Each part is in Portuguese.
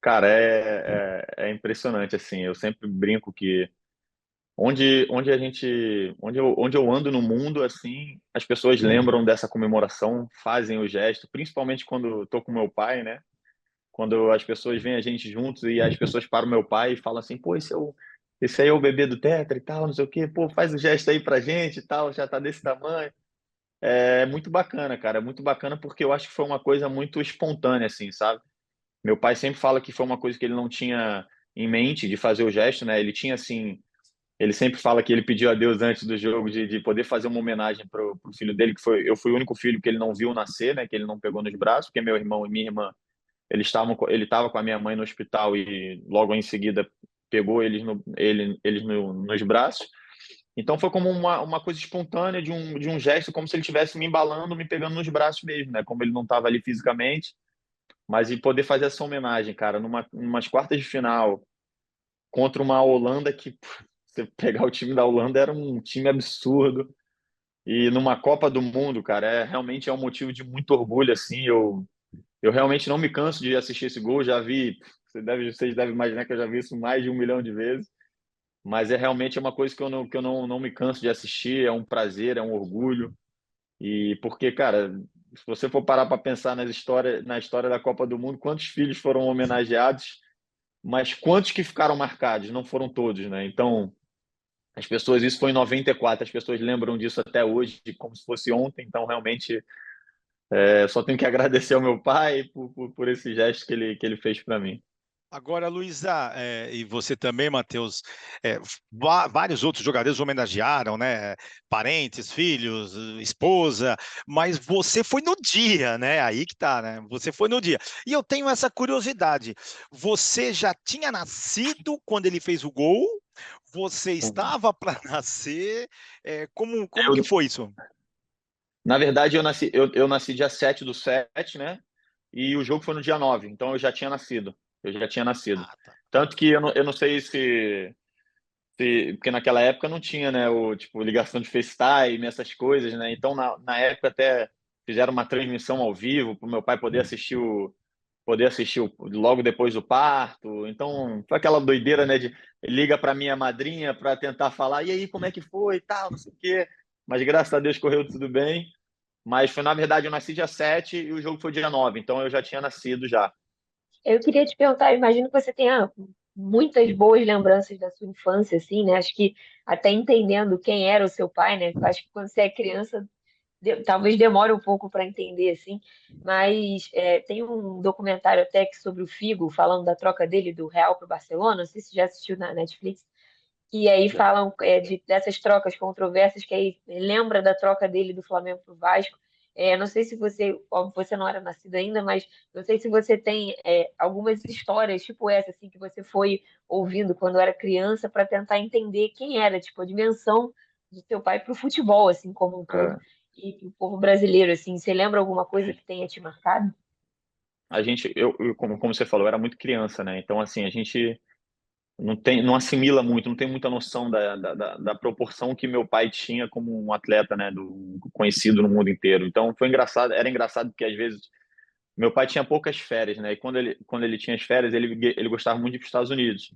Cara, é impressionante, assim. Eu sempre brinco que onde eu ando no mundo, assim, as pessoas lembram dessa comemoração, fazem o gesto, principalmente quando eu tô com meu pai, né? Quando as pessoas veem a gente juntos e as pessoas param meu pai e falam assim, pô, esse aí é o bebê do Tetra e tal, não sei o quê, pô, faz o gesto aí pra gente e tal, já tá desse tamanho. É muito bacana, cara, é muito bacana porque eu acho que foi uma coisa muito espontânea, assim, sabe? Meu pai sempre fala que foi uma coisa que ele não tinha em mente de fazer o gesto, né? Ele tinha, assim, ele sempre fala que ele pediu a Deus antes do jogo de poder fazer uma homenagem pro filho dele, que foi, eu fui o único filho que ele não viu nascer, né? Que ele não pegou nos braços, porque meu irmão e minha irmã ele estava com a minha mãe no hospital e logo em seguida pegou eles nos braços. Então foi como uma coisa espontânea de um gesto, como se ele estivesse me embalando, me pegando nos braços mesmo, né? Como ele não estava ali fisicamente, mas e poder fazer essa homenagem, cara, numas quartas de final contra uma Holanda que, você pegar o time da Holanda era um time absurdo. E numa Copa do Mundo, cara, realmente é um motivo de muito orgulho, assim. Eu realmente não me canso de assistir esse gol. Já vi, vocês devem imaginar que eu já vi isso mais de 1 milhão de vezes. Mas é realmente uma coisa que eu não me canso de assistir. É um prazer, é um orgulho. E porque, cara, se você for parar para pensar na história da Copa do Mundo, quantos filhos foram homenageados, mas quantos que ficaram marcados? Não foram todos, né? Então, as pessoas, isso foi em 94, as pessoas lembram disso até hoje, como se fosse ontem. Então, realmente, só tenho que agradecer ao meu pai por esse gesto que ele fez para mim. Agora, Luísa, e você também, Matheus, vários outros jogadores homenagearam, né? Parentes, filhos, esposa, mas você foi no dia, né? Aí que tá, né? Você foi no dia. E eu tenho essa curiosidade. Você já tinha nascido quando ele fez o gol? Você estava para nascer? Como que Eu, foi isso? na verdade, eu nasci dia 7 do 7, né? E o jogo foi no dia 9, então eu já tinha nascido. Eu já tinha nascido. Ah, tá. Tanto que eu não sei porque naquela época não tinha, né, tipo, ligação de FaceTime, essas coisas, né? Então, na época até fizeram uma transmissão ao vivo para o meu pai poder assistir logo depois do parto. Então, foi aquela doideira, né, de liga para minha madrinha para tentar falar, e aí, como é que foi, e tal, não sei o quê. Mas graças a Deus correu tudo bem. Mas foi, na verdade, eu nasci dia 7 e o jogo foi dia 9, então eu já tinha nascido já. Eu queria te perguntar, eu imagino que você tenha muitas boas lembranças da sua infância, assim, né? Acho que até entendendo quem era o seu pai, né? Acho que quando você é criança, talvez demore um pouco para entender, assim. Mas tem um documentário até que sobre o Figo, falando da troca dele do Real para o Barcelona, não sei se você já assistiu na Netflix, e aí Já. falam dessas trocas controversas, que aí lembra da troca dele do Flamengo para o Vasco. Não sei se você, óbvio, você não era nascido ainda, mas não sei se você tem algumas histórias, tipo essa, assim, que você foi ouvindo quando era criança, para tentar entender quem era, tipo, a dimensão do seu pai para o futebol, assim, como um todo, É, e para o povo brasileiro, assim. Você lembra alguma coisa que tenha te marcado? como você falou, eu era muito criança, né? Então, assim, a gente não assimila muito, não tem muita noção da proporção que meu pai tinha como um atleta, né? Conhecido no mundo inteiro. Então, era engraçado porque às vezes meu pai tinha poucas férias, né? E quando ele tinha as férias, ele gostava muito de ir para os Estados Unidos.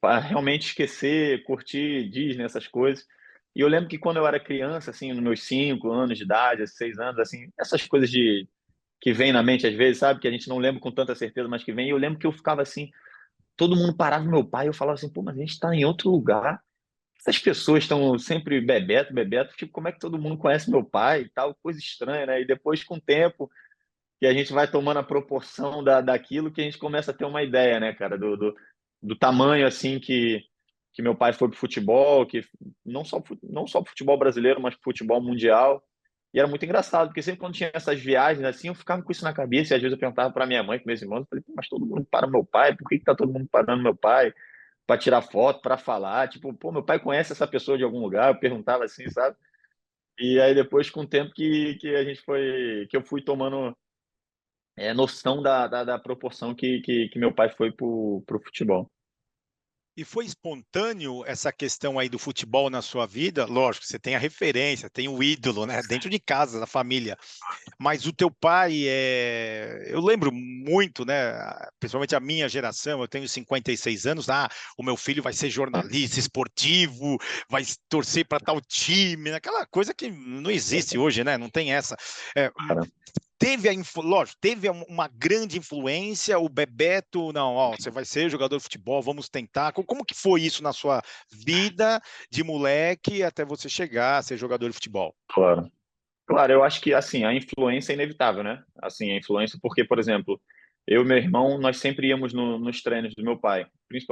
Pra realmente esquecer, curtir Disney, essas coisas. E eu lembro que quando eu era criança, assim, nos meus 5 anos de idade, 6 anos, assim, essas coisas que vêm na mente às vezes, sabe? Que a gente não lembra com tanta certeza, mas que vem. E eu lembro que eu ficava assim, todo mundo parava no meu pai, e eu falava assim, pô, mas a gente está em outro lugar. Essas pessoas estão sempre Bebeto, Bebeto, tipo, como é que todo mundo conhece meu pai e tal? Coisa estranha, né? E depois, com o tempo, que a gente vai tomando a proporção daquilo que a gente começa a ter uma ideia, né, cara, do tamanho, assim, que meu pai foi pro futebol, que não só pro futebol brasileiro, mas pro futebol mundial. E era muito engraçado, porque sempre quando tinha essas viagens, assim, eu ficava com isso na cabeça, e às vezes eu perguntava para minha mãe, com meus irmãos, eu falei, "Pô, mas todo mundo para meu pai, por que que tá todo mundo parando meu pai? Para tirar foto, para falar, tipo, pô, meu pai conhece essa pessoa de algum lugar?" Eu perguntava assim, sabe? E aí depois, com o tempo que eu fui tomando noção da proporção que meu pai foi pro futebol. E foi espontâneo essa questão aí do futebol na sua vida? Lógico, você tem a referência, tem o ídolo, né? Dentro de casa, da família. Mas o teu pai eu lembro muito, né? Principalmente a minha geração, eu tenho 56 anos, o meu filho vai ser jornalista esportivo, vai torcer para tal time, aquela coisa que não existe hoje, né? Não tem essa. É, Cara. lógico, teve uma grande influência, o Bebeto, não, ó, você vai ser jogador de futebol, vamos tentar. Como que foi isso na sua vida de moleque até você chegar a ser jogador de futebol? Claro. Claro, eu acho que assim, a influência é inevitável, né? Assim, a influência, porque, por exemplo, eu e meu irmão, nós sempre íamos nos treinos do meu pai.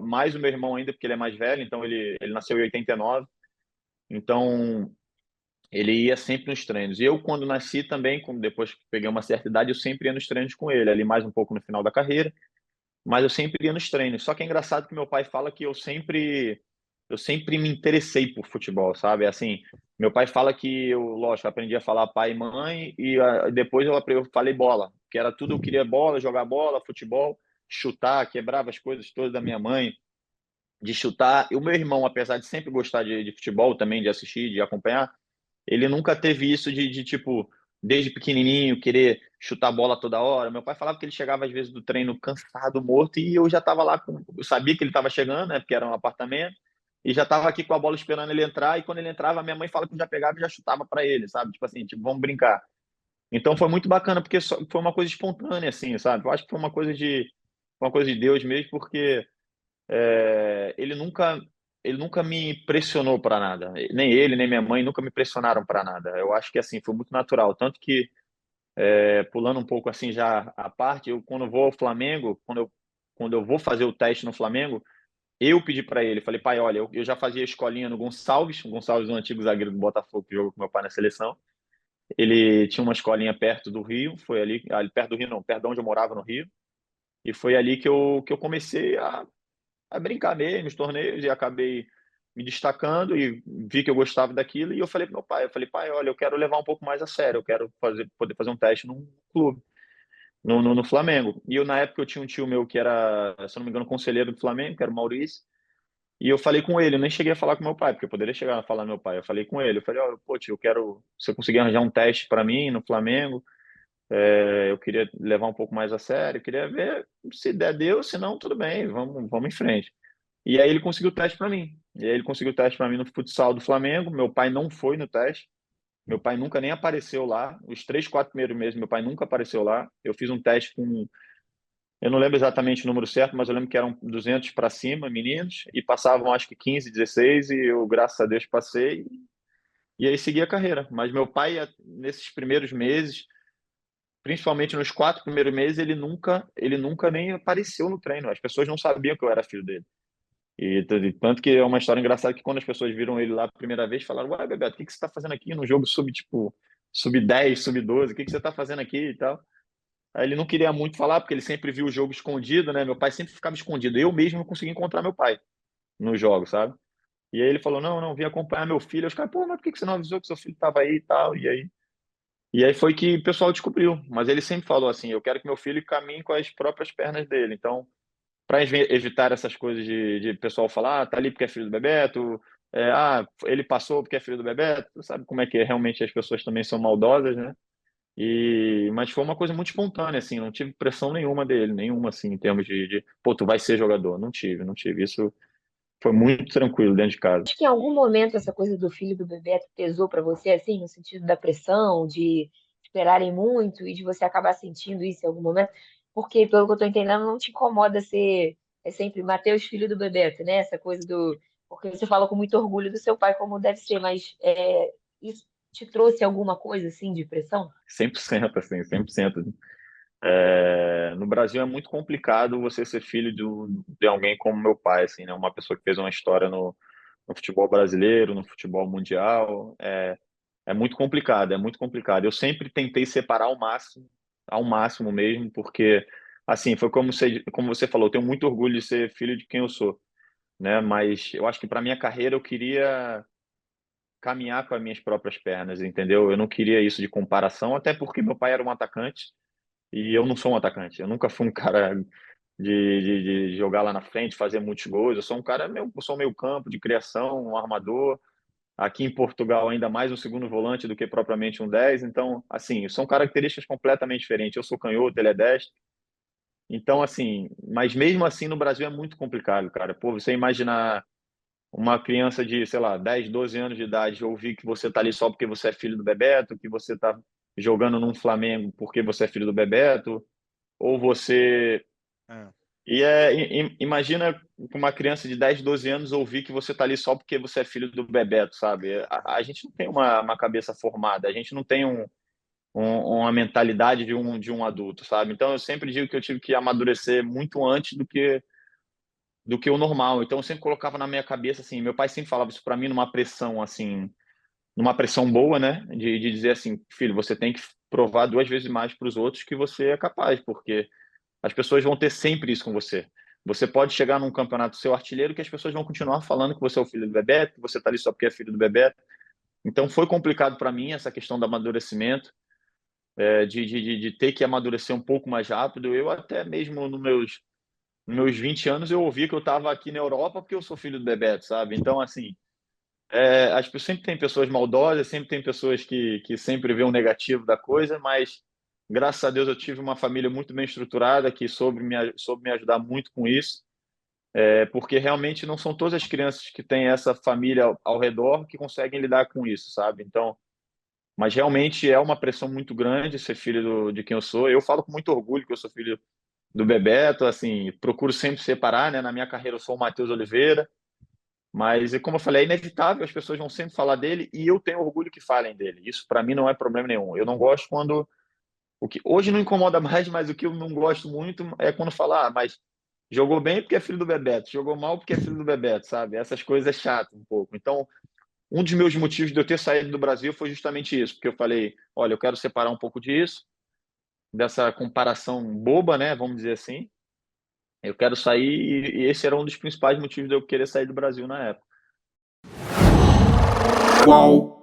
Mais o meu irmão ainda, porque ele é mais velho, então ele nasceu em 89, então ele ia sempre nos treinos. E eu, quando nasci também, depois que peguei uma certa idade, eu sempre ia nos treinos com ele, ali mais um pouco no final da carreira, mas eu sempre ia nos treinos. Só que é engraçado que meu pai fala que eu sempre me interessei por futebol, sabe? Assim, meu pai fala que eu, lógico, aprendi a falar pai e mãe e depois eu falei bola, que era tudo, eu queria bola, jogar bola, futebol, chutar, quebrava as coisas todas da minha mãe, de chutar. E o meu irmão, apesar de sempre gostar de futebol também, de assistir, de acompanhar, ele nunca teve isso tipo, desde pequenininho, querer chutar bola toda hora. Meu pai falava que ele chegava às vezes do treino cansado, morto, e eu já estava lá, eu sabia que ele estava chegando, né, porque era um apartamento, e já estava aqui com a bola esperando ele entrar, e quando ele entrava, minha mãe fala que eu já pegava e já chutava para ele, sabe? Tipo assim, tipo, vamos brincar. Então foi muito bacana, porque foi uma coisa espontânea, assim, sabe? Eu acho que foi uma coisa de Deus mesmo, porque ele nunca me pressionou para nada. Nem ele, nem minha mãe nunca me pressionaram para nada. Eu acho que assim foi muito natural, tanto que pulando um pouco assim já a parte, eu quando vou ao Flamengo, quando eu vou fazer o teste no Flamengo, eu pedi para ele, falei, pai, olha, eu já fazia escolinha no Gonçalves, o Gonçalves, um antigo zagueiro do Botafogo que jogou com meu pai na seleção. Ele tinha uma escolinha perto do Rio, foi ali perto do Rio não, perto de onde eu morava no Rio, e foi ali que eu comecei a brincar mesmo, os torneios, e acabei me destacando e vi que eu gostava daquilo, e eu falei pro meu pai, pai, olha, eu quero levar um pouco mais a sério, eu quero poder fazer um teste num clube, no Flamengo. E na época eu tinha um tio meu que era, se eu não me engano, conselheiro do Flamengo, que era o Maurício, e eu falei com ele, eu nem cheguei a falar com meu pai, porque eu poderia chegar a falar com meu pai, eu falei com ele, eu falei, ó, pô, tio, eu quero, se eu conseguir arranjar um teste para mim no Flamengo, eu queria levar um pouco mais a sério, queria ver se der, deu, se não, tudo bem, vamos em frente. E aí ele conseguiu o teste para mim. E aí ele conseguiu o teste para mim no futsal do Flamengo. Meu pai não foi no teste. Meu pai nunca nem apareceu lá. Os 3, 4 primeiros meses, meu pai nunca apareceu lá. Eu fiz um teste com, eu não lembro exatamente o número certo, mas eu lembro que eram 200 para cima, meninos, e passavam acho que 15, 16, e eu, graças a Deus, passei. E aí segui a carreira. Mas meu pai, nesses primeiros meses, principalmente nos 4 primeiros meses, ele nunca nem apareceu no treino. As pessoas não sabiam que eu era filho dele. E tanto que é uma história engraçada que quando as pessoas viram ele lá a primeira vez, falaram, ué, Bebeto, o que você está fazendo aqui no jogo sub-10, sub-12, o que você está fazendo aqui e tal? Aí ele não queria muito falar, porque ele sempre viu o jogo escondido, né? Meu pai sempre ficava escondido. Eu mesmo não conseguia encontrar meu pai nos jogos, sabe? E aí ele falou, não, não, vim acompanhar meu filho. Os caras, pô, mas por que você não avisou que seu filho estava aí e tal? E aí foi que o pessoal descobriu. Mas ele sempre falou assim, eu quero que meu filho caminhe com as próprias pernas dele. Então, para evitar essas coisas de pessoal falar, tá ali porque é filho do Bebeto, ele passou porque é filho do Bebeto, tu sabe como é que realmente as pessoas também são maldosas, né? Mas foi uma coisa muito espontânea, assim, não tive pressão nenhuma dele, nenhuma, assim, em termos pô, tu vai ser jogador. Não tive. Isso foi muito tranquilo dentro de casa. Acho que em algum momento essa coisa do filho do Bebeto pesou para você, assim, no sentido da pressão, de esperarem muito e de você acabar sentindo isso em algum momento, porque, pelo que eu estou entendendo, não te incomoda ser sempre Mateus, filho do Bebeto, né? Essa coisa do. Porque você fala com muito orgulho do seu pai, como deve ser, mas isso te trouxe alguma coisa, assim, de pressão? 100%, assim, 100%. No Brasil é muito complicado você ser filho de alguém como meu pai, assim, né? Uma pessoa que fez uma história no futebol brasileiro, no futebol mundial. É muito complicado, é muito complicado. Eu sempre tentei separar ao máximo mesmo, porque, assim, foi como você falou, eu tenho muito orgulho de ser filho de quem eu sou, né? Mas eu acho que para minha carreira eu queria caminhar com as minhas próprias pernas, entendeu? Eu não queria isso de comparação, até porque meu pai era um atacante e eu não sou um atacante. Eu nunca fui um cara de jogar lá na frente, fazer muitos gols. Eu sou um cara, eu sou meio campo de criação, um armador. Aqui em Portugal, ainda mais um segundo volante do que propriamente um 10. Então, assim, são características completamente diferentes. Eu sou canhoto, ele é destro. Então, assim, mas mesmo assim no Brasil é muito complicado, cara. Pô, você imaginar uma criança de, sei lá, 10, 12 anos de idade ouvir que você tá ali só porque você é filho do Bebeto, que você tá jogando num Flamengo porque você é filho do Bebeto, ou você É. imagina uma criança de 10, 12 anos ouvir que você tá ali só porque você é filho do Bebeto, sabe? A gente não tem uma cabeça formada, a gente não tem uma mentalidade de um adulto, sabe? Então eu sempre digo que eu tive que amadurecer muito antes do que o normal. Então eu sempre colocava na minha cabeça assim, meu pai sempre falava isso para mim numa pressão assim, numa pressão boa, né? De dizer assim, filho, você tem que provar 2 vezes mais para os outros que você é capaz, porque as pessoas vão ter sempre isso com você. Você pode chegar num campeonato seu artilheiro que as pessoas vão continuar falando que você é o filho do Bebeto, que você está ali só porque é filho do Bebeto. Então foi complicado para mim essa questão do amadurecimento, de ter que amadurecer um pouco mais rápido. Eu até mesmo nos meus 20 anos eu ouvi que eu estava aqui na Europa porque eu sou filho do Bebeto, sabe? Então, assim, as pessoas sempre tem pessoas maldosas, sempre tem pessoas que sempre vê o negativo da coisa, mas graças a Deus eu tive uma família muito bem estruturada que soube me ajudar muito com isso, porque realmente não são todas as crianças que têm essa família ao redor que conseguem lidar com isso, sabe? Então, mas realmente é uma pressão muito grande ser filho de quem eu sou. Eu falo com muito orgulho que eu sou filho do Bebeto, assim, procuro sempre separar, né? Na minha carreira eu sou o Matheus Oliveira, mas como eu falei, é inevitável, as pessoas vão sempre falar dele e eu tenho orgulho que falem dele. Isso para mim não é problema nenhum. Eu não gosto quando o que hoje não incomoda mais, mas o que eu não gosto muito é quando falar, mas jogou bem porque é filho do Bebeto, jogou mal porque é filho do Bebeto, sabe? Essas coisas é chato um pouco. Então, um dos meus motivos de eu ter saído do Brasil foi justamente isso, porque eu falei, olha, eu quero separar um pouco disso, dessa comparação boba, né, vamos dizer assim. Eu quero sair e esse era um dos principais motivos de eu querer sair do Brasil na época. Qual